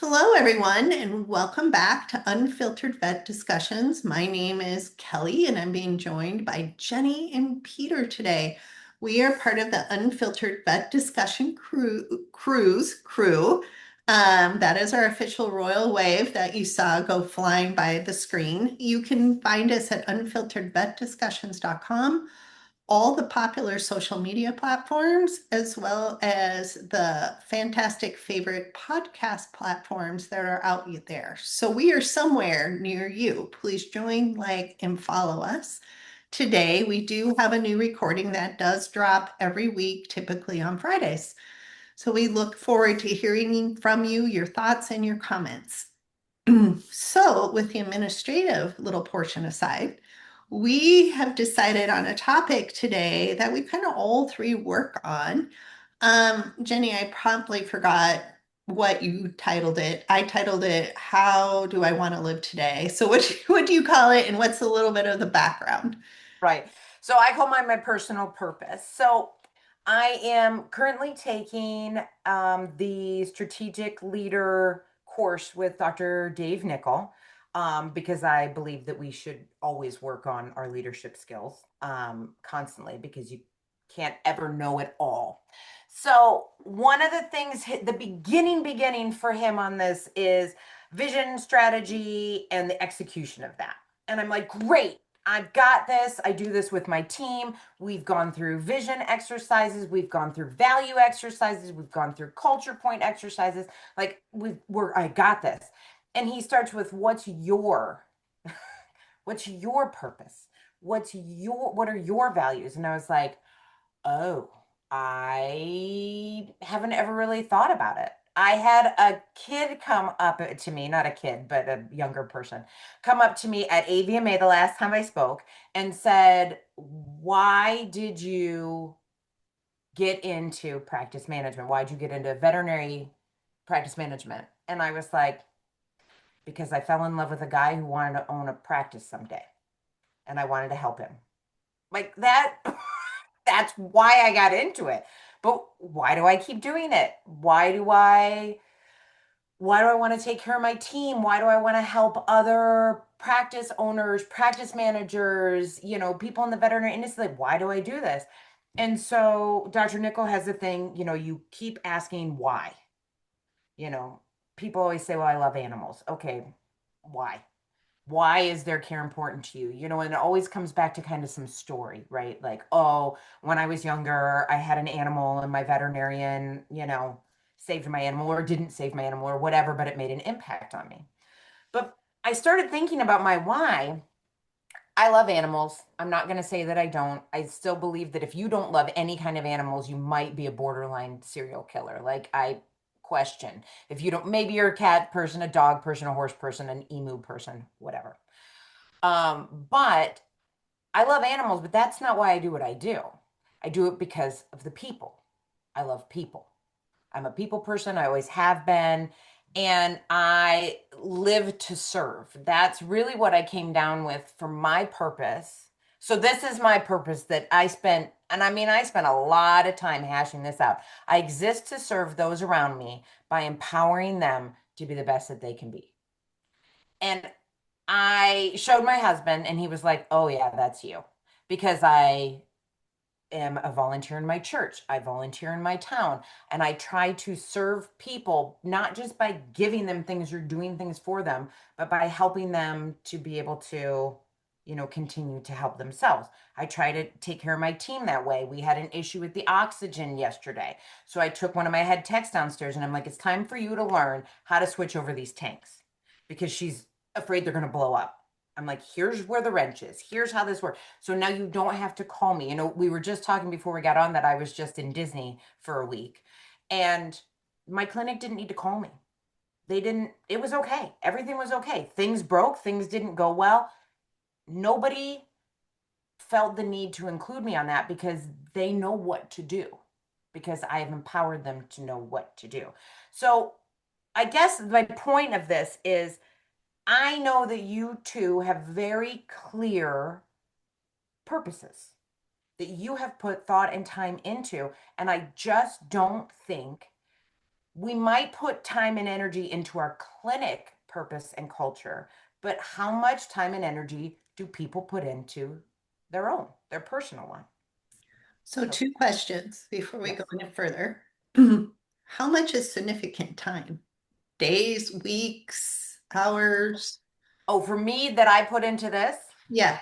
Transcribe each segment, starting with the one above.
Hello, everyone, and welcome back to Unfiltered Vet Discussions. My name is Kelly, and I'm being joined by Jenny and Peter today. We are part of the Unfiltered Vet Discussion crew. That is our official royal wave that you saw go flying by the screen. You can find us at unfilteredvetdiscussions.com, all the popular social media platforms, as well as the fantastic favorite podcast platforms that are out there. So we are somewhere near you. Please join, like, and follow us. Today, we do have a new recording that does drop every week, typically on Fridays. So we look forward to hearing from you, your thoughts, and your comments. So, with the administrative little portion aside, we have decided on a topic today that we kind of all three work on. Jenny, I promptly forgot what you titled it. I titled it, How Do I Want to Live Today? So, what do you call it, and what's a little bit of the background? Right. So I call mine my personal purpose. So I am currently taking the strategic leader course with Dr. Dave Nickel because I believe that we should always work on our leadership skills constantly because you can't ever know it all. So one of the things, the beginning for him on this is vision, strategy, and the execution of that. And I'm like, great. I've got this. I do this with my team. We've gone through vision exercises. We've gone through value exercises. We've gone through culture point exercises. Like I got this. And he starts with, what's your purpose? What are your values? And I was like, oh, I haven't ever really thought about it. I had a kid come up to me, not a kid, but a younger person, come up to me at AVMA the last time I spoke and said, why did you get into practice management? Why'd you get into veterinary practice management? And I was like, because I fell in love with a guy who wanted to own a practice someday and I wanted to help him. Like that, that's why I got into it. But why do I keep doing it? Why do I want to take care of my team? Why do I want to help other practice owners, practice managers, people in the veterinary industry? Like, why do I do this? And so Dr. Nickel has a thing, you keep asking why. You know, People always say, well, I love animals. Okay, why? Why is their care important to you? And it always comes back to kind of some story, right? Like, oh, when I was younger, I had an animal and my veterinarian, saved my animal or didn't save my animal or whatever, but it made an impact on me. But I started thinking about my why. I love animals. I'm not going to say that I don't. I still believe that if you don't love any kind of animals, you might be a borderline serial killer. Like, I question if you don't, maybe you're a cat person, a dog person, a horse person, an emu person, whatever. But I love animals, but that's not why I do what I do. I do it because of the people. I love people. I'm a people person. I always have been. And I live to serve. That's really what I came down with for my purpose. So, this is my purpose that I spent, and I mean, I spent a lot of time hashing this out. I exist to serve those around me by empowering them to be the best that they can be. And I showed my husband, and he was like, oh, yeah, that's you. Because I am a volunteer in my church, I volunteer in my town, and I try to serve people, not just by giving them things or doing things for them, but by helping them to be able to, continue to help themselves. I try to take care of my team that way. We had an issue with the oxygen yesterday. So I took one of my head techs downstairs and I'm like, it's time for you to learn how to switch over these tanks because she's afraid they're going to blow up. I'm like, here's where the wrench is. Here's how this works. So now you don't have to call me. We were just talking before we got on that I was just in Disney for a week and my clinic didn't need to call me. They didn't, it was okay. Everything was okay. Things broke, things didn't go well. Nobody felt the need to include me on that because they know what to do because I have empowered them to know what to do. So I guess my point of this is I know that you two have very clear purposes that you have put thought and time into. And I just don't think we might put time and energy into our clinic purpose and culture, but how much time and energy do people put into their personal one? So So, two questions before we go yes. any further. How much is significant time? Days, weeks, hours? Oh, for me, that I put into this, Yeah,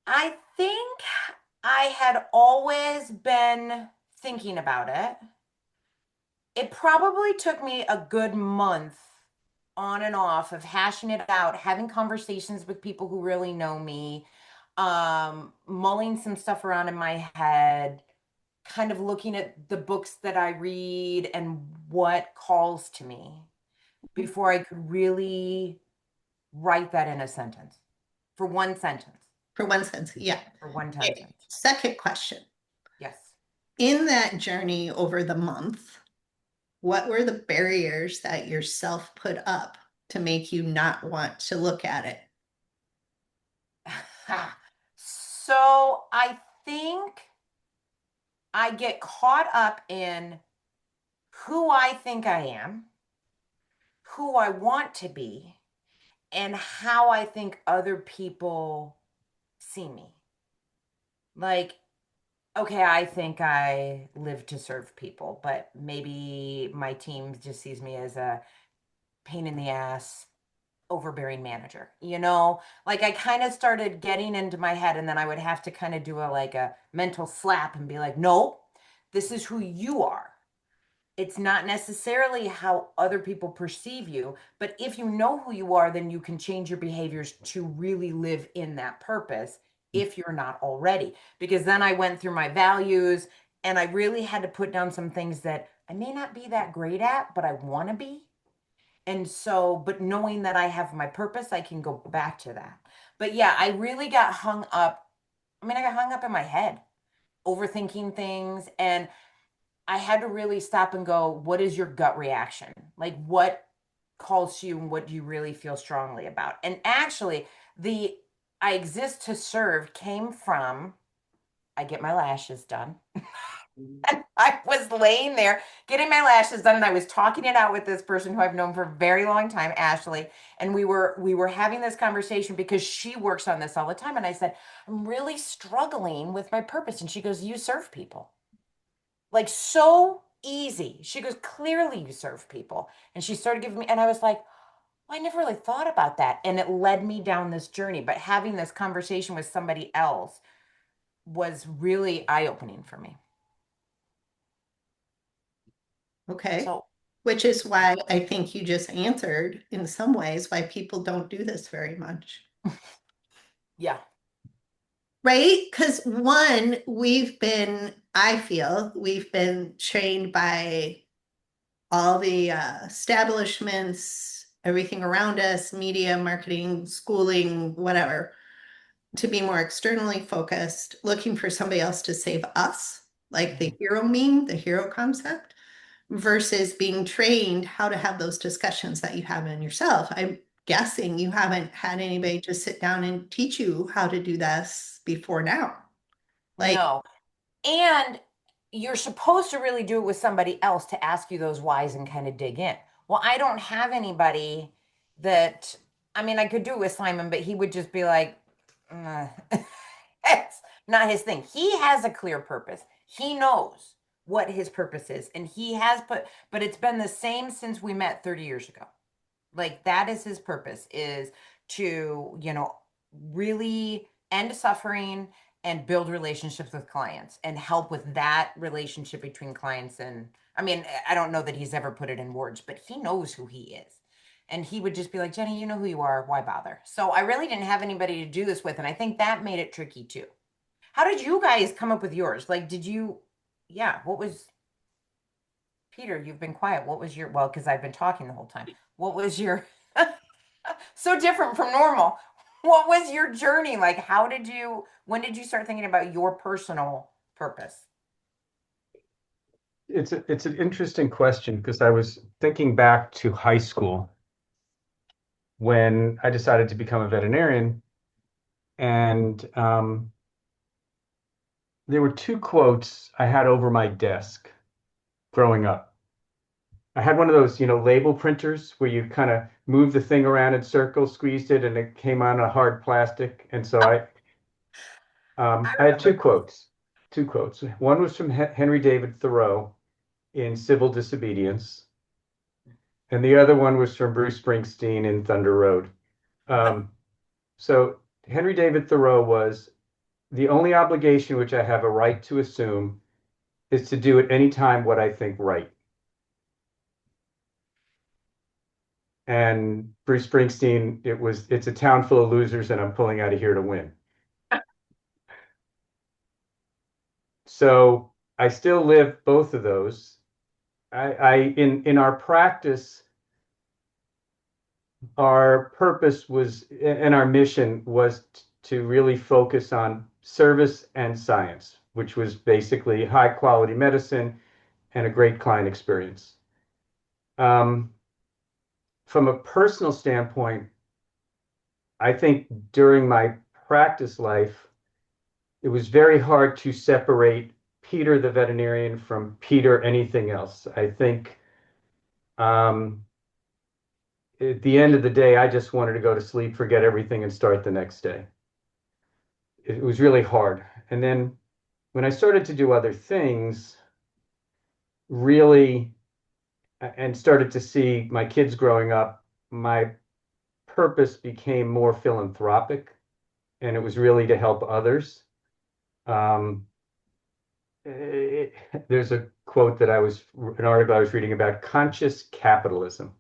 I think I had always been thinking about it. It probably took me a good month on and off of hashing it out, having conversations with people who really know me, mulling some stuff around in my head, kind of looking at the books that I read and what calls to me before I could really write that in a sentence for one sentence, for one sense. Yeah. for one Okay. sentence. Second question. Yes. In that journey over the month, what were the barriers that yourself put up to make you not want to look at it? So I think I get caught up in who I think I am, who I want to be, and how I think other people see me. Like, okay, I think I live to serve people, but maybe my team just sees me as a pain in the ass, overbearing manager. Like I kind of started getting into my head, and then I would have to kind of do a mental slap and be like, no, this is who you are. It's not necessarily how other people perceive you, but if you know who you are, then you can change your behaviors to really live in that purpose if you're not already. Because then I went through my values and I really had to put down some things that I may not be that great at, but I want to be. And so, but knowing that I have my purpose, I can go back to that. But yeah, I really got hung up. I mean, I got hung up in my head, overthinking things. And I had to really stop and go, what is your gut reaction? Like, what calls to you and what do you really feel strongly about? And actually, the I exist to serve came from I get my lashes done. I was laying there getting my lashes done and I was talking it out with this person who I've known for a very long time, Ashley, and we were having this conversation because she works on this all the time and I said, "I'm really struggling with my purpose." And she goes, "You serve people." Like so easy. She goes, "Clearly you serve people." And she started giving me and I was like, well, I never really thought about that. And it led me down this journey, but having this conversation with somebody else was really eye-opening for me. Okay. So, Which is why I think you just answered in some ways why people don't do this very much. yeah. Right? Because one, I feel we've been trained by all the establishments, everything around us, media, marketing, schooling, whatever, to be more externally focused, looking for somebody else to save us, like the Mhm. hero meme, the hero concept, versus being trained how to have those discussions that you have in yourself. I'm guessing you haven't had anybody just sit down and teach you how to do this before now. Like, No. And you're supposed to really do it with somebody else to ask you those whys and kind of dig in. Well, I don't have anybody that, I mean, I could do it with Simon, but he would just be like, "Mm." It's not his thing. He has a clear purpose. He knows what his purpose is. And he has put, but it's been the same since we met 30 years ago. Like that is his purpose is to, really end suffering and build relationships with clients and help with that relationship between clients and I mean, I don't know that he's ever put it in words, but he knows who he is. And he would just be like, "Jenni, you know who you are. Why bother?" So I really didn't have anybody to do this with. And I think that made it tricky too. How did you guys come up with yours? Like, yeah, what was, Peter, you've been quiet. What was well, because I've been talking the whole time. What was your, so different from normal. What was your journey like? When did you start thinking about your personal purpose? It's an interesting question because I was thinking back to high school when I decided to become a veterinarian, and there were two quotes I had over my desk growing up. I had one of those, label printers where you kind of move the thing around in circles, squeezed it, and it came on a hard plastic. And so I I had remember. two quotes. One was from Henry David Thoreau in Civil Disobedience, and the other one was from Bruce Springsteen in Thunder Road. Um, so Henry David Thoreau was the only obligation which I have a right to assume is to do at any time what I think right. And Bruce Springsteen, it's a town full of losers, and I'm pulling out of here to win. So I still live both of those. In our practice, our purpose was and our mission was to really focus on service and science, which was basically high quality medicine and a great client experience. Um, from a personal standpoint, I think during my practice life, it was very hard to separate Peter the veterinarian from Peter anything else. I think um, at the end of the day, I just wanted to go to sleep, forget everything, and start the next day. It was really hard. And then when I started to do other things, really, and started to see my kids growing up, my purpose became more philanthropic, and it was really to help others. Um, it, there's a quote an article I was reading about conscious capitalism.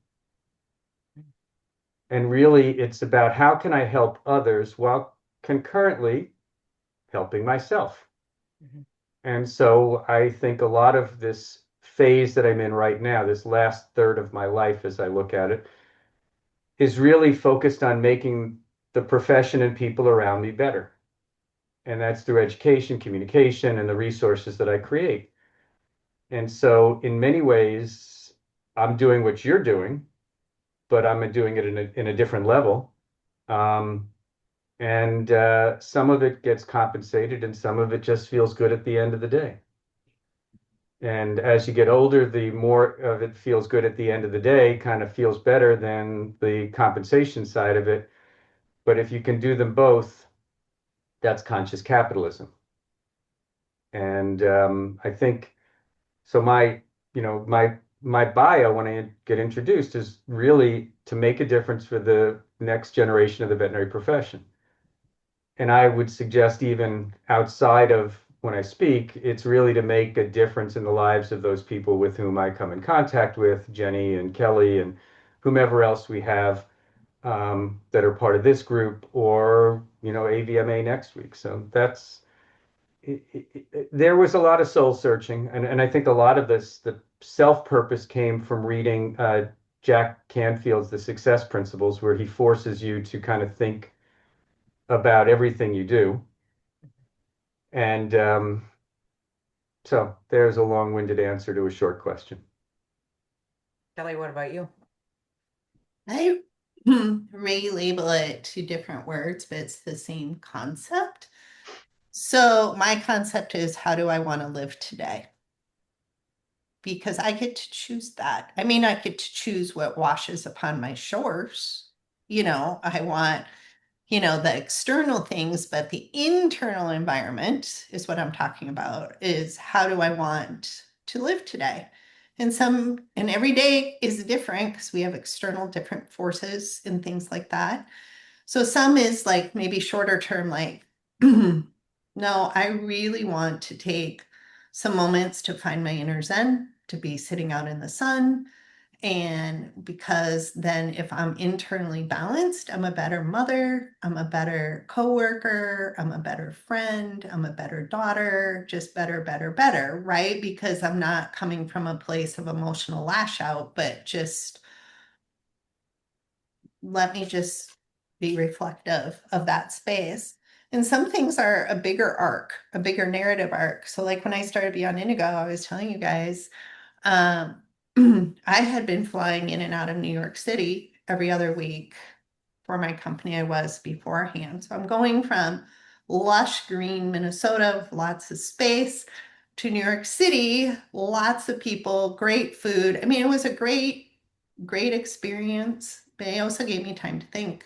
And really, it's about how can I help others while concurrently helping myself. Mhm. And so I think a lot of this phase that I'm in right now, this last third of my life as I look at it, is really focused on making the profession and people around me better. And that's through education, communication, and the resources that I create. And so, in many ways, I'm doing what you're doing, but I'm doing it in a different level. Um, and some of it gets compensated, and some of it just feels good at the end of the day. And as you get older, the more of it feels good at the end of the day, kind of feels better than the compensation side of it. But if you can do them both, that's conscious capitalism. And I think so. My bio when I get introduced is really to make a difference for the next generation of the veterinary profession. And I would suggest even outside of when I speak, it's really to make a difference in the lives of those people with whom I come in contact with, Jenni and Kelly and whomever else we have that are part of this group or, AVMA next week. So there was a lot of soul searching. And I think a lot of the self-purpose came from reading Jack Canfield's The Success Principles, where he forces you to kind of think about everything you do. And so there's a long-winded answer to a short question. Kelly, what about you? I relabel it to different words, but it's the same concept. So my concept is how do I want to live today? Because I get to choose that. I mean, I get to choose what washes upon my shores. I want, the external things, but the internal environment is what I'm talking about is how do I want to live today? And every day is different because we have external different forces and things like that. So some is like maybe shorter term, like, no, I really want to take some moments to find my inner Zen, to be sitting out in the sun. And because then if I'm internally balanced, I'm a better mother, I'm a better coworker, I'm a better friend, I'm a better daughter, just better, better, better, right? Because I'm not coming from a place of emotional lash out, but just let me just be reflective of that space. And some things are a bigger arc, a bigger narrative arc. So, like when I started Beyond Indigo, I was telling you guys, um, I had been flying in and out of New York City every other week for my company I was beforehand. So, I'm going from lush green Minnesota with lots of space to New York City, lots of people, great food. I mean, it was a great experience, but it also gave me time to think.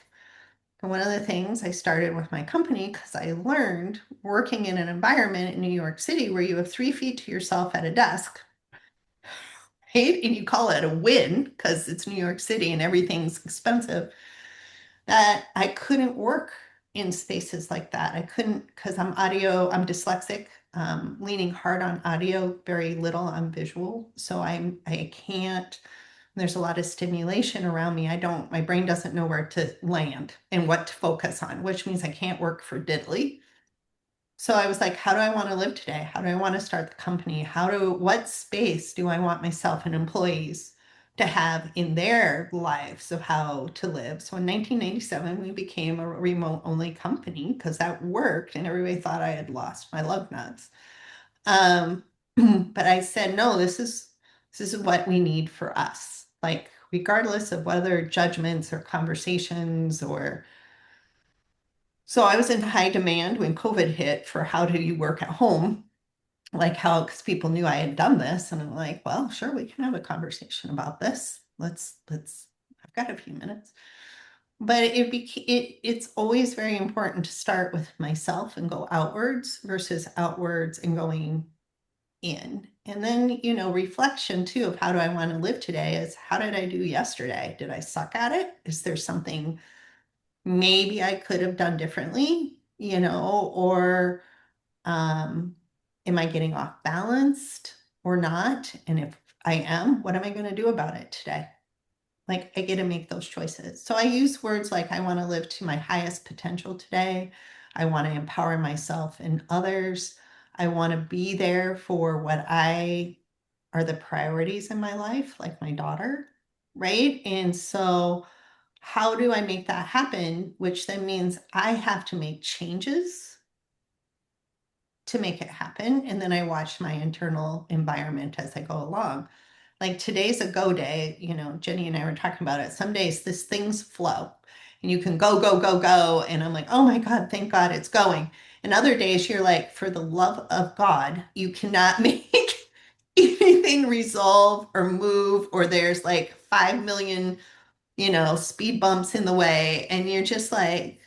And one of the things I started with my company, because I learned working in an environment in New York City where you have 3 feet to yourself at a desk, right? And you call it a win because it's New York City and everything's expensive, that I couldn't work in spaces like that. I couldn't because I'm dyslexic, leaning hard on audio, very little on visual. So I can't, there's a lot of stimulation around me. My brain doesn't know where to land and what to focus on, which means I can't work for diddly. So I was like, how do I want to live today? How do I want to start the company? What space do I want myself and employees to have in their lives of how to live? So in 1997, we became a remote only company because that worked and everybody thought I had lost my lug nuts. Um, but I said, no, this is what we need for us. Like, regardless of whether judgments or conversations or so I was in high demand when COVID hit for how do you work at home? Like how, because people knew I had done this. And I'm like, well, sure, we can have a conversation about this. I've got a few minutes. But it's always very important to start with myself and go outwards versus outwards and going in. And then, reflection too of how do I want to live today is how did I do yesterday? Did I suck at it? Is there something maybe I could have done differently, or um, am I getting off balanced or not? And if I am, what am I going to do about it today? Like I get to make those choices. So I use words like I want to live to my highest potential today. I want to empower myself and others. I want to be there for what I are the priorities in my life, like my daughter, right? And so how do I make that happen? Which then means I have to make changes to make it happen. And then I watch my internal environment as I go along. Like today's a go day, Jenny and I were talking about it. Some days this things flow and you can go, go, go, go. And I'm like, oh my God, thank God it's going. And other days you're like, for the love of God, you cannot make anything resolve or move, or there's like 5 million speed bumps in the way, and you're just like,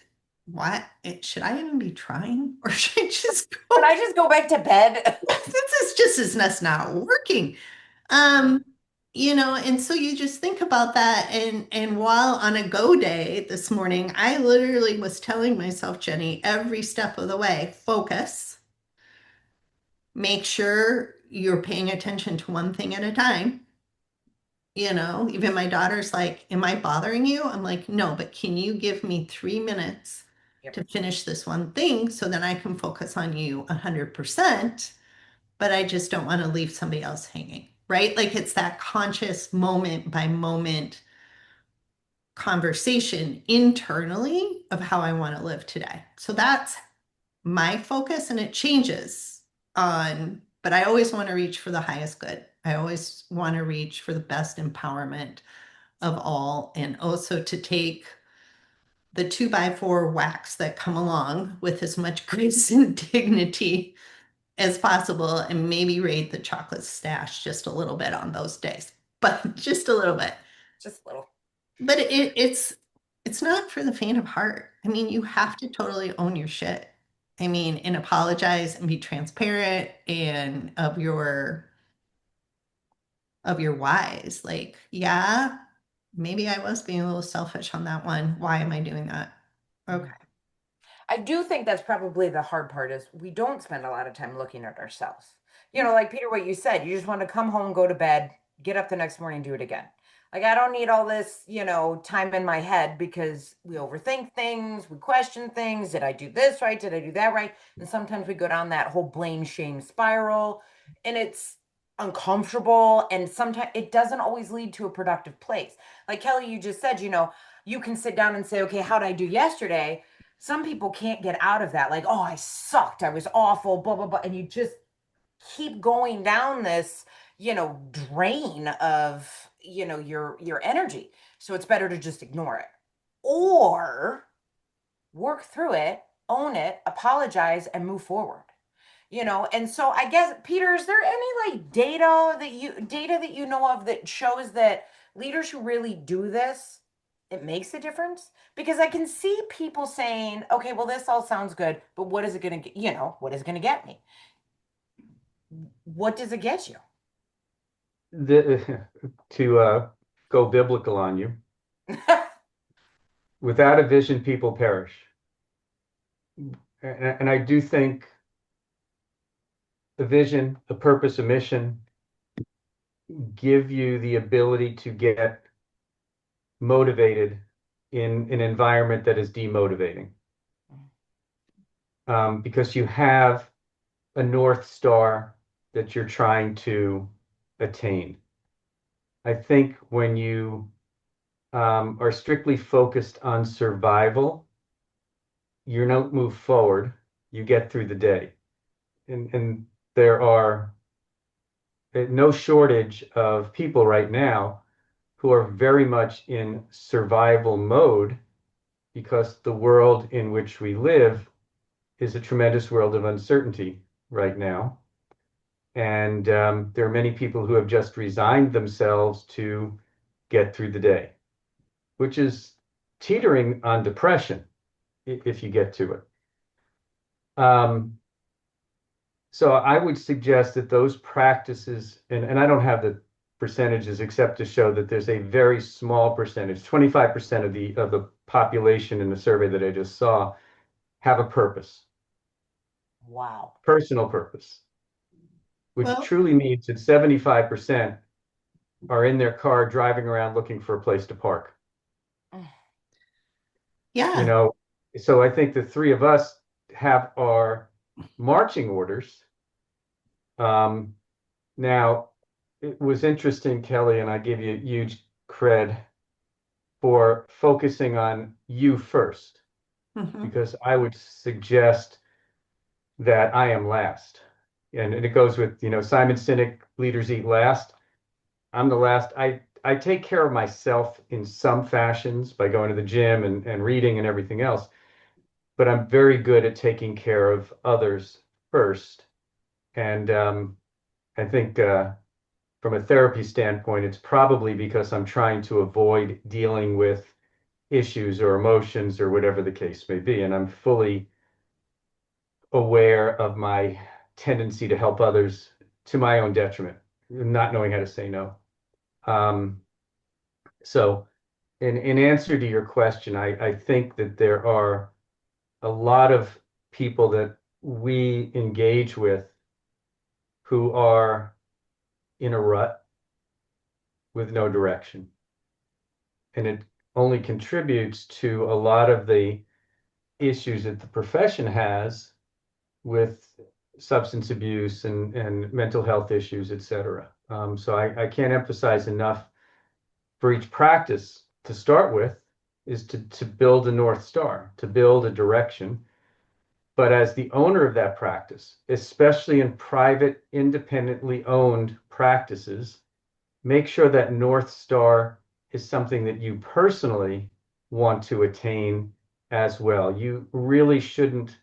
what? Should I even be trying? Or should I just Can go? I just go back to bed? This is not working. Mhm. Um, and so you just think about that. And while on a go day this morning, I literally was telling myself, Jenny, every step of the way, focus, make sure you're paying attention to one thing at a time. Even my daughter's like, am I bothering you? I'm like, no, but can you give me 3 minutes Yep. to finish this one thing so then I can focus on you 100%, but I just don't want to leave somebody else hanging, right? Like it's that conscious moment by moment conversation internally of how I want to live today. So that's my focus and it changes but I always want to reach for the highest good. I always want to reach for the best empowerment of all, and also to take the 2x4 whacks that come along with as much grace and dignity as possible and maybe raid the chocolate stash just a little bit on those days, but just a little bit. Just a little. But it's not for the faint of heart. I mean, you have to totally own your shit. I mean, and apologize and be transparent and of your whys. Like, yeah, maybe I was being a little selfish on that one. Why am I doing that? Okay. Mhm. I do think that's probably the hard part is we don't spend a lot of time looking at ourselves. Like Peter, what you said, you just want to come home, go to bed, get up the next morning, do it again. Like I don't need all this, time in my head because we overthink things, we question things. Did I do this right? Did I do that right? And sometimes we go down that whole blame shame spiral and it's uncomfortable and sometimes it doesn't always lead to a productive place. Like Kelly, you just said, you can sit down and say, okay, how did I do yesterday? Some people can't get out of that. Like, oh, I sucked. I was awful, blah, blah, blah. And you just keep going down this, drain of, your energy. So it's better to just ignore it or work through it, own it, apologize, and move forward. And so I guess, Peter, is there any like data that you know of that shows that leaders who really do this, it makes a difference? Because I can see people saying, okay, well, this all sounds good, but what is it going to get, what is going to get me? What does it get you? To go biblical on you, without a vision, people perish. And I do think a vision, a purpose, a mission give you the ability to get motivated in an environment that is demotivating. Because you have a North Star that you're trying to attain. I think when you are strictly focused on survival, you don't move forward, you get through the day. And there are no shortage of people right now who are very much in survival mode because the world in which we live is a tremendous world of uncertainty right now. And there are many people who have just resigned themselves to get through the day, which is teetering on depression if you get to it. So I would suggest that those practices, and I don't have the percentages except to show that there's a very small percentage, 25% of the population in the survey that I just saw have a purpose, Wow. personal purpose, which Well, truly means that 75% are in their car driving around looking for a place to park. You yeah. know, so I think the three of us have our marching orders. Um, Now, it was interesting, Kelly, and I give you huge cred for focusing on you first, Mhm. because I would suggest that I am last. And it goes with, Simon Sinek, leaders eat last. I'm the last. I take care of myself in some fashions by going to the gym and reading and everything else, but I'm very good at taking care of others first. And I think from a therapy standpoint, it's probably because I'm trying to avoid dealing with issues or emotions or whatever the case may be. And I'm fully aware of my tendency to help others to my own detriment, not knowing how to say no. Um, so, in answer to your question, I think that there are a lot of people that we engage with who are in a rut with no direction. And it only contributes to a lot of the issues that the profession has with substance abuse and mental health issues, et cetera. So I can't emphasize enough for each practice to start with is to build a North Star, to build a direction. But as the owner of that practice, especially in private, independently owned practices, make sure that North Star is something that you personally want to attain as well. You really shouldn't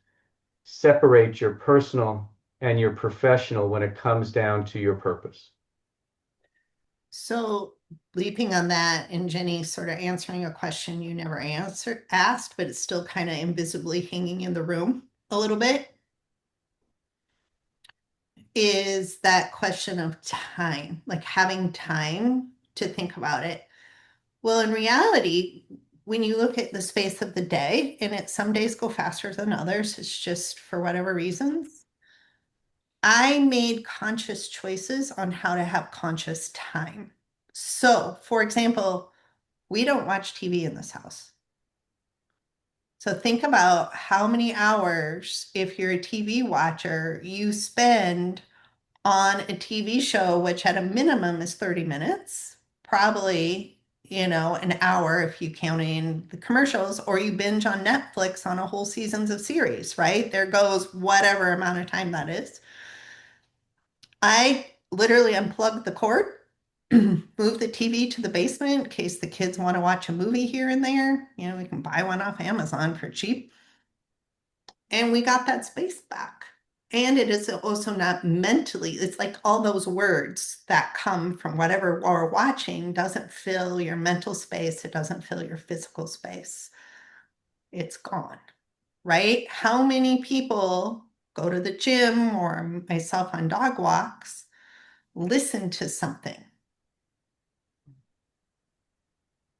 separate your personal and your professional when it comes down to your purpose. So leaping on that and Jenny sort of answering a question you never asked, but it's still kind of invisibly hanging in the room a little bit, is that question of time, like having time to think about it. Well, in reality, when you look at the space of the day, and some days go faster than others, it's just for whatever reasons. I made conscious choices on how to have conscious time. So, for example, we don't watch TV in this house. So think about how many hours, if you're a TV watcher, you spend on a TV show, which at a minimum is 30 minutes, probably, an hour if you count in the commercials, or you binge on Netflix on a whole seasons of series, right? There goes whatever amount of time that is. I literally unplugged the cord, moved the TV to the basement in case the kids want to watch a movie here and there. We can buy one off Amazon for cheap. And we got that space back. And it is also not mentally, it's like all those words that come from whatever we're watching doesn't fill your mental space, it doesn't fill your physical space. It's gone, right? How many people go to the gym or myself on dog walks, listen to something?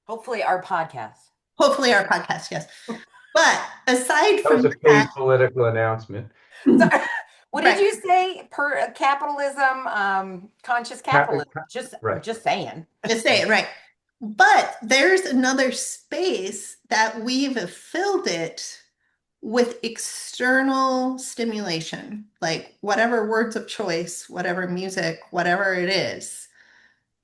Hopefully, our podcast. Hopefully, our podcast, yes. But aside That was from a paid that, political announcement. So, what did right, you say? Per capitalism, conscious capitalism. Right. Just saying. just say it, right. But there's another space that we've filled it with external stimulation, like whatever words of choice, whatever music, whatever it is.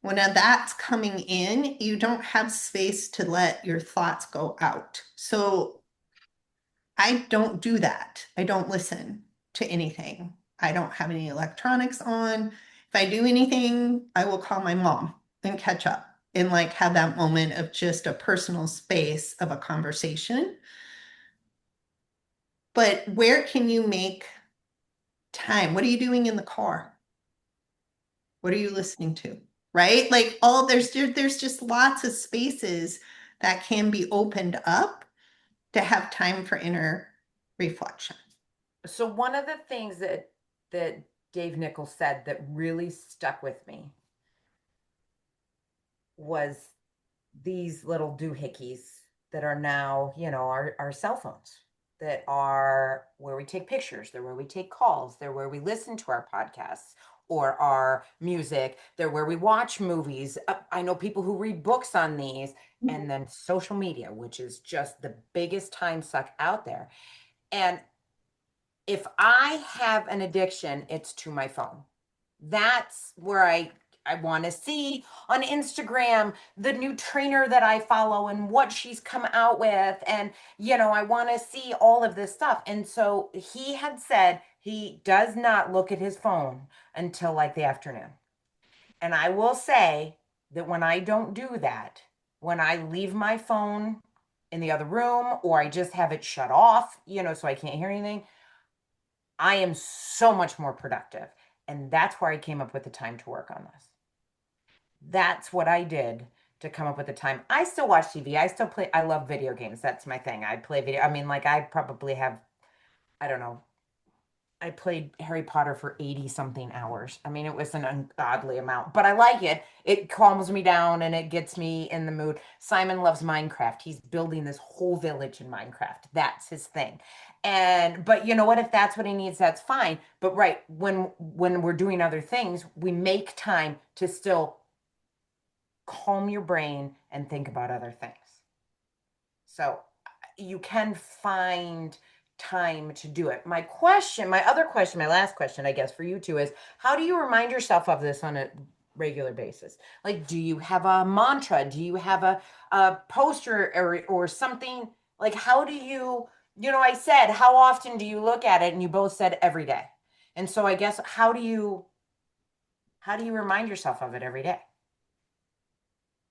When that's coming in, you don't have space to let your thoughts go out. So I don't do that. I don't listen to anything. I don't have any electronics on. If I do anything, I will call my mom and catch up and like have that moment of just a personal space of a conversation. But where can you make time? What are you doing in the car? What are you listening to? Right? Like all there's just lots of spaces that can be opened up to have time for inner reflection. So one of the things that Dave Nichols said that really stuck with me was these little doohickeys that are now, our cell phones, that are where we take pictures, they're where we take calls, they're where we listen to our podcasts or our music, they're where we watch movies. I know people who read books on these, and then social media, which is just the biggest time suck out there. And if I have an addiction, it's to my phone. That's where I want to see on Instagram the new trainer that I follow and what she's come out with, and I want to see all of this stuff. And so he had said he does not look at his phone until like the afternoon. And I will say that when I don't do that, when I leave my phone in the other room or I just have it shut off, so I can't hear anything, I am so much more productive. And that's where I came up with the time to work on this. That's what I did to come up with the time. I still watch TV. I still play. I love video games. That's my thing. I play video. I mean, like, I probably have, I don't know, I played Harry Potter for 80 something hours. I mean, it was an ungodly amount, but I like it. It calms me down and it gets me in the mood. Simon loves Minecraft. He's building this whole village in Minecraft. That's his thing. But you know what? If that's what he needs, that's fine. But right, when we're doing other things, we make time to still calm your brain and think about other things. So you can find time to do it. My other question, my last question, I guess, for you two is how do you remind yourself of this on a regular basis? Like, do you have a mantra? Do you have a poster or something? Like, how do you, I said, how often do you look at it? And you both said every day. And so I guess how do you remind yourself of it every day?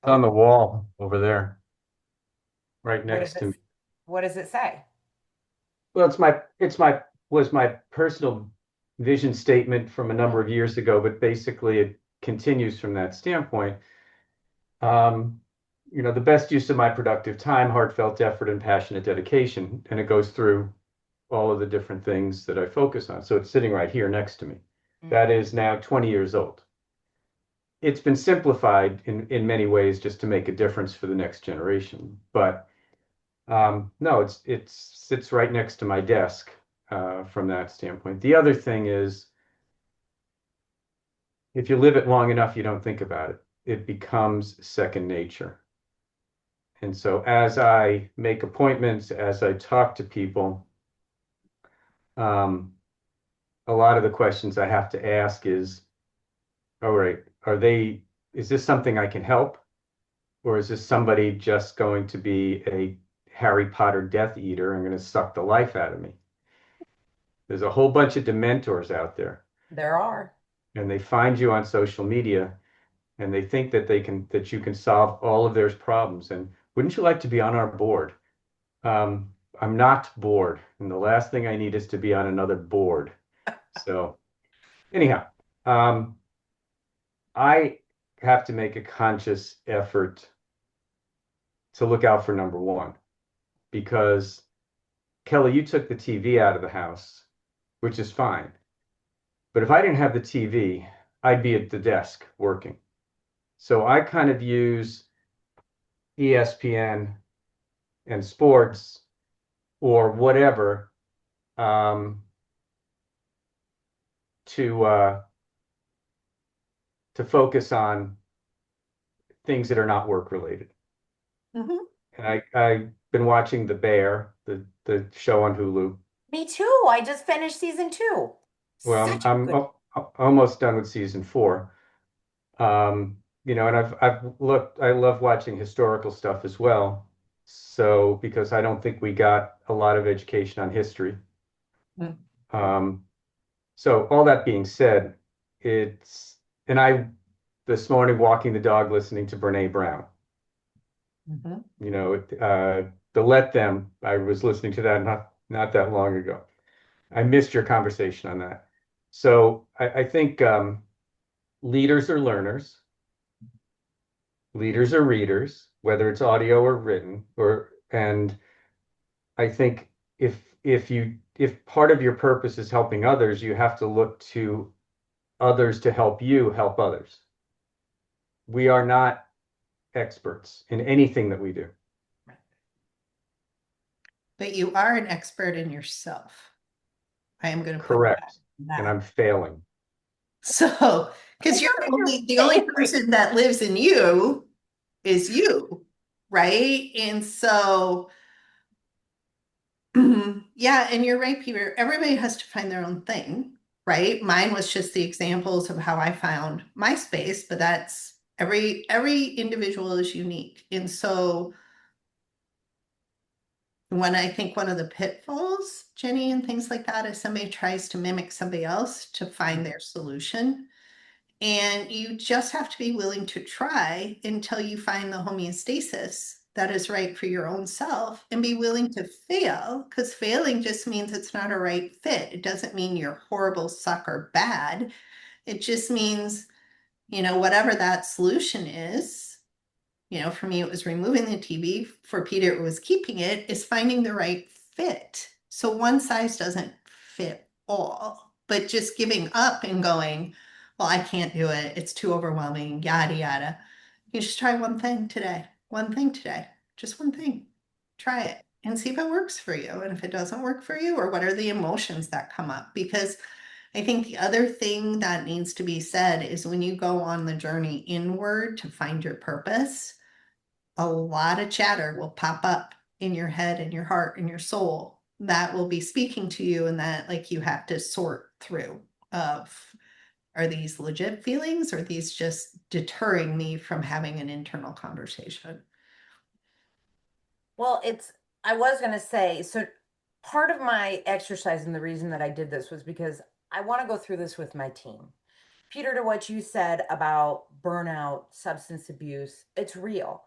It's on the wall over there, right What does next it to me. what does it say? Well, was my personal vision statement from a number of years ago, but basically it continues from that standpoint. Um, the best use of my productive time, heartfelt effort, and passionate dedication, and it goes through all of the different things that I focus on. So it's sitting right here next to me. Mm. That is now 20 years old. It's been simplified in many ways just to make a difference for the next generation. But no, it sits right next to my desk from that standpoint. The other thing is, if you live it long enough, you don't think about it. It becomes second nature. And so as I make appointments, as I talk to people, um, a lot of the questions I have to ask is, all right, is this something I can help? Or is this somebody just going to be a Harry Potter Death Eater and going to suck the life out of me? There's a whole bunch of dementors out there, There are. and they find you on social media, and they think that you can solve all of their problems. And wouldn't you like to be on our board? I'm not bored, and the last thing I need is to be on another board. So anyhow, um, I have to make a conscious effort to look out for number one because Kelly, you took the TV out of the house, which is fine. But if I didn't have the TV, I'd be at the desk working. So I kind of use ESPN and sports or whatever um, to to focus on things that are not work related. Mhm. And I've been watching The Bear, the show on Hulu. Me too. I just finished season two. Well, Such a good. almost done with season four. And I've looked. I love watching historical stuff as well. So because I don't think we got a lot of education on history. Mm. Um, so all that being said, it's and I this morning walking the dog listening to Brene Brown. Mhm. The Let Them. I was listening to that not that long ago. I missed your conversation on that. So I think leaders are learners, leaders are readers, whether it's audio or written, and I think if part of your purpose is helping others, you have to look to others to help you help others. We are not experts in anything that we do. But you are an expert in yourself. I am going to put that Correct. in And that. I'm failing. So, because I you're don't think you're the only failing. person that lives in you is you, right? And so, yeah, and you're right, Peter. Everybody has to find their own thing, right? Mine was just the examples of how I found my space, but that's every individual is unique. And so when I think one of the pitfalls, Jenny, and things like that, is somebody tries to mimic somebody else to find their solution. And you just have to be willing to try until you find the homeostasis that is right for your own self and be willing to fail because failing just means it's not a right fit. It doesn't mean you're horrible, suck, or bad. It just means, whatever that solution is, for me, it was removing the TV. For Peter, it was keeping it, is finding the right fit. So one size doesn't fit all, but just giving up and going, well, I can't do it. It's too overwhelming, yada, yada. You just try one thing today, just one thing. Try it and see if it works for you. And if it doesn't work for you, or what are the emotions that come up? Because I think the other thing that needs to be said is when you go on the journey inward to find your purpose, a lot of chatter will pop up in your head and your heart and your soul that will be speaking to you and that like you have to sort through of are these legit feelings or are these just deterring me from having an internal conversation? Well, I was going to say, so part of my exercise and the reason that I did this was because I want to go through this with my team. Peter, to what you said about burnout, substance abuse, it's real.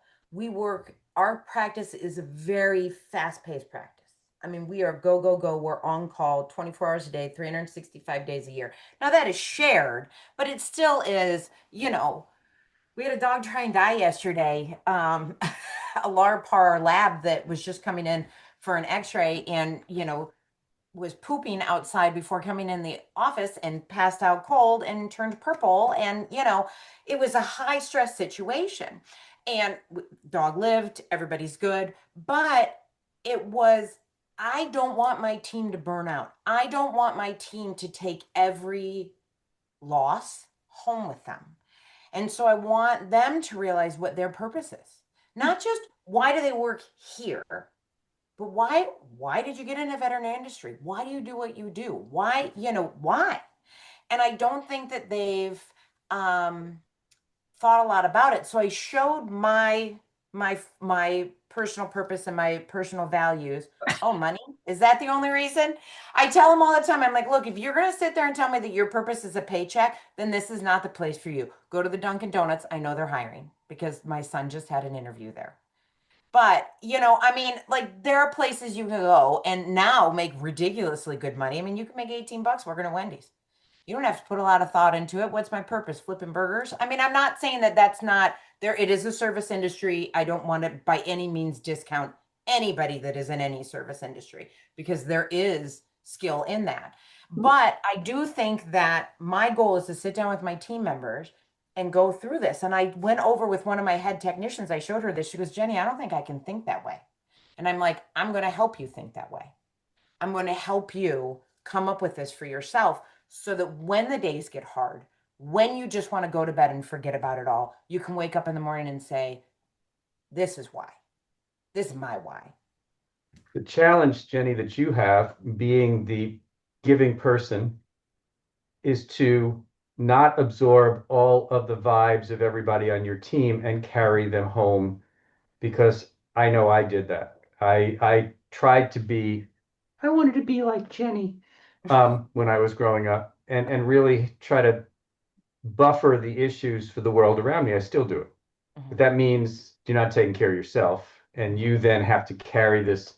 Our practice is a very fast paced practice. I mean, we are go, go, go. We're on call 24 hours a day, 365 days a year. Now, that is shared, but it still is, we had a dog try and die yesterday. A LARPAR lab that was just coming in for an x-ray and, was pooping outside before coming in the office and passed out cold and turned purple. And, it was a high stress situation. And dog lived, everybody's good. But it was, I don't want my team to burn out. I don't want my team to take every loss home with them. And so I want them to realize what their purpose is. Not just why do they work here, but why did you get in the veterinary industry? Why do you do what you do? Why? And I don't think that they've um thought a lot about it. So I showed my personal purpose and my personal values. Oh, money? Is that the only reason? I tell them all the time, I'm like, look, if you're going to sit there and tell me that your purpose is a paycheck, then this is not the place for you. Go to the Dunkin' Donuts. I know they're hiring because my son just had an interview there. But, I mean, like there are places you can go and now make ridiculously good money. I mean, you can make 18 bucks working at Wendy's. You don't have to put a lot of thought into it. What's my purpose? Flipping burgers? I mean, I'm not saying that that's not there. It is a service industry. I don't want to by any means discount anybody that is in any service industry because there is skill in that. But I do think that my goal is to sit down with my team members and go through this. And I went over with one of my head technicians. I showed her this. She goes, Jenny, I don't think I can think that way. And I'm like, I'm going to help you think that way. I'm going to help you come up with this for yourself so that when the days get hard, when you just want to go to bed and forget about it all, you can wake up in the morning and say, this is why. This is my why. The challenge, Jenny, that you have being the giving person is to not absorb all of the vibes of everybody on your team and carry them home because I know I did that. I tried to be, I wanted to be like Jenny when I was growing up and really try to buffer the issues for the world around me. I still do it. But Mhm. that means you're not taking care of yourself and you then have to carry this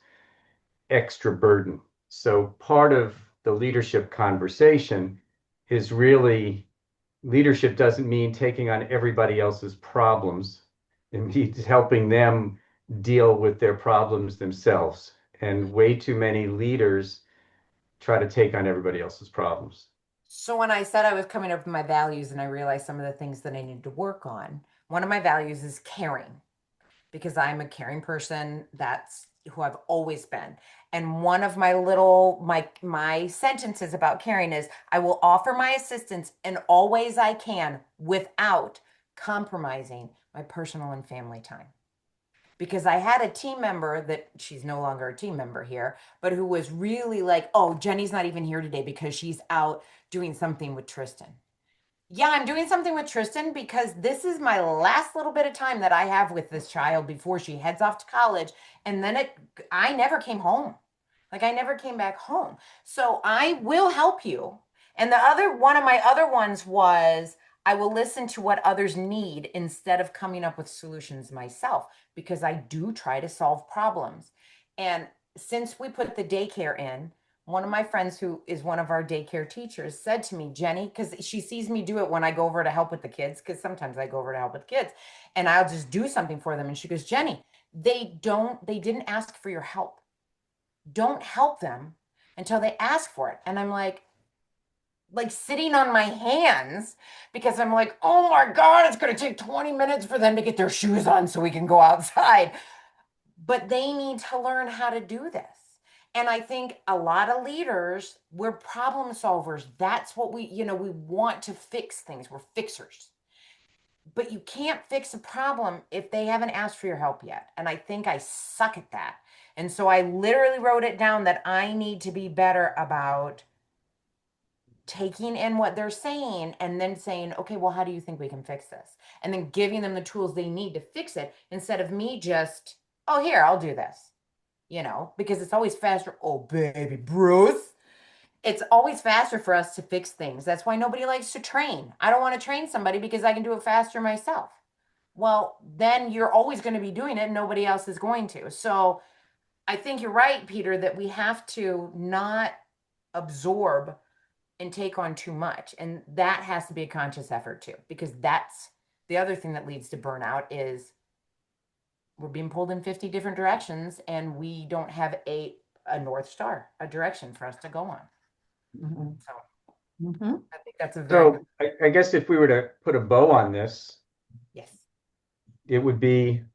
extra burden. So part of the leadership conversation is really leadership doesn't mean taking on everybody else's problems. It means helping them deal with their problems themselves. And way too many leaders try to take on everybody else's problems. So when I said I was coming up with my values and I realized some of the things that I needed to work on, one of my values is caring because I'm a caring person. That's who I've always been. And one of my sentences about caring is I will offer my assistance in all ways I can without compromising my personal and family time. Because I had a team member that she's no longer a team member here, but who was really like, oh, Jenny's not even here today because she's out doing something with Tristan. Yeah, I'm doing something with Tristan because this is my last little bit of time that I have with this child before she heads off to college. And then I never came home. Like I never came back home. So I will help you. And the other one of my other ones was I will listen to what others need instead of coming up with solutions myself because I do try to solve problems. And since we put the daycare in, one of my friends who is one of our daycare teachers said to me, Jenny, because she sees me do it when I go over to help with the kids, because sometimes I go over to help with kids and I'll just do something for them. And she goes, Jenny, they didn't ask for your help. Don't help them until they ask for it. And I'm like sitting on my hands because I'm like, oh my God, it's going to take 20 minutes for them to get their shoes on so we can go outside. But they need to learn how to do this. And I think a lot of leaders, we're problem solvers. That's what we want to fix things. We're fixers. But you can't fix a problem if they haven't asked for your help yet. And I think I suck at that. And so I literally wrote it down that I need to be better about taking in what they're saying and then saying, okay, well, how do you think we can fix this? And then giving them the tools they need to fix it instead of me just, oh, here, I'll do this, because it's always faster. Oh, baby, Bruce. It's always faster for us to fix things. That's why nobody likes to train. I don't want to train somebody because I can do it faster myself. Well, then you're always going to be doing it. And nobody else is going to. So I think you're right, Peter, that we have to not absorb and take on too much. And that has to be a conscious effort too, because that's the other thing that leads to burnout is we're being pulled in 50 different directions and we don't have a North Star, a direction for us to go on. Mhm. So Mhm. I think that's a very good, So I guess if we were to put a bow on this, yes. it would be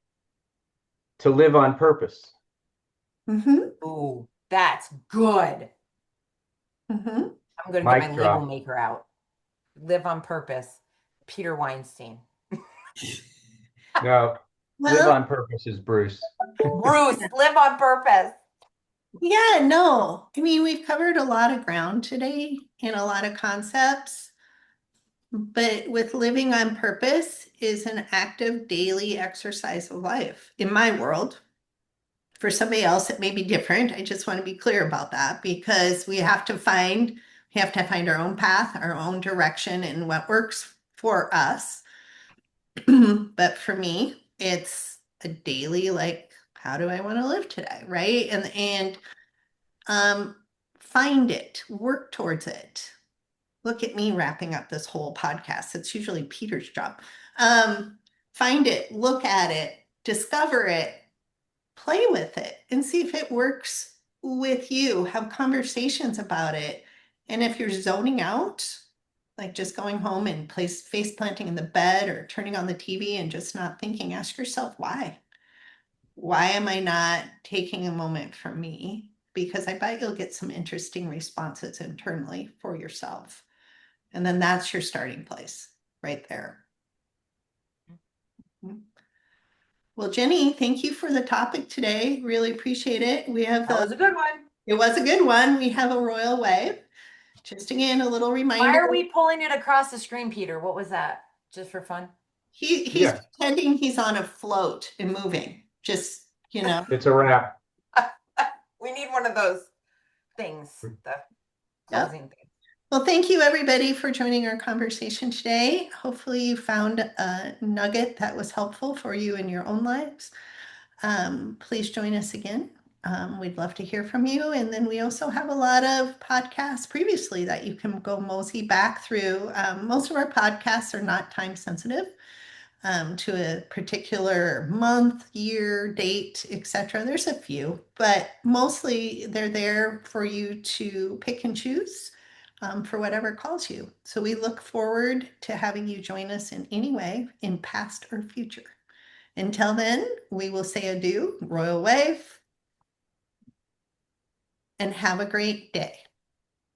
to live on purpose. Mhm. Ooh, that's good. Mhm. I'm going to get my Mic label drop. maker out. Live on purpose. Peter Weinstein. No, live Well, on purpose is Bruce. Bruce, live on purpose. yeah, no. I mean, we've covered a lot of ground today and a lot of concepts, but with living on purpose is an active daily exercise of life in my world. For somebody else, it may be different. I just want to be clear about that because we have to find our own path, our own direction, and what works for us. But for me, it's a daily, like, how do I want to live today, right? And um find it, work towards it. Look at me wrapping up this whole podcast. It's usually Peter's job. Um, find it, look at it, discover it, play with it, and see if it works with you. Have conversations about it. And if you're zoning out, like just going home and face planting in the bed or turning on the TV and just not thinking, ask yourself why. Why am I not taking a moment for me? Because I bet you'll get some interesting responses internally for yourself. And then that's your starting place right there. Well, Jenni, thank you for the topic today. Really appreciate it. That was a good one. It was a good one. We have a royal wave. Just again, a little Why reminder. are we pulling it across the screen, Peter? What was that? Just for fun? He's Yeah. pretending he's on a float and moving. Just, It's a wrap. We need one of those things, the closing thing. Well, thank you everybody for joining our conversation today. Hopefully you found a nugget that was helpful for you in your own lives. Please join us again. We'd love to hear from you. And then we also have a lot of podcasts previously that you can go mosey back through. Most of our podcasts are not time sensitive to a particular month, year, date, etc. There's a few, but mostly they're there for you to pick and choose for whatever calls you. So we look forward to having you join us in any way in past or future. Until then, we will say adieu, Royal Wave, and have a great day.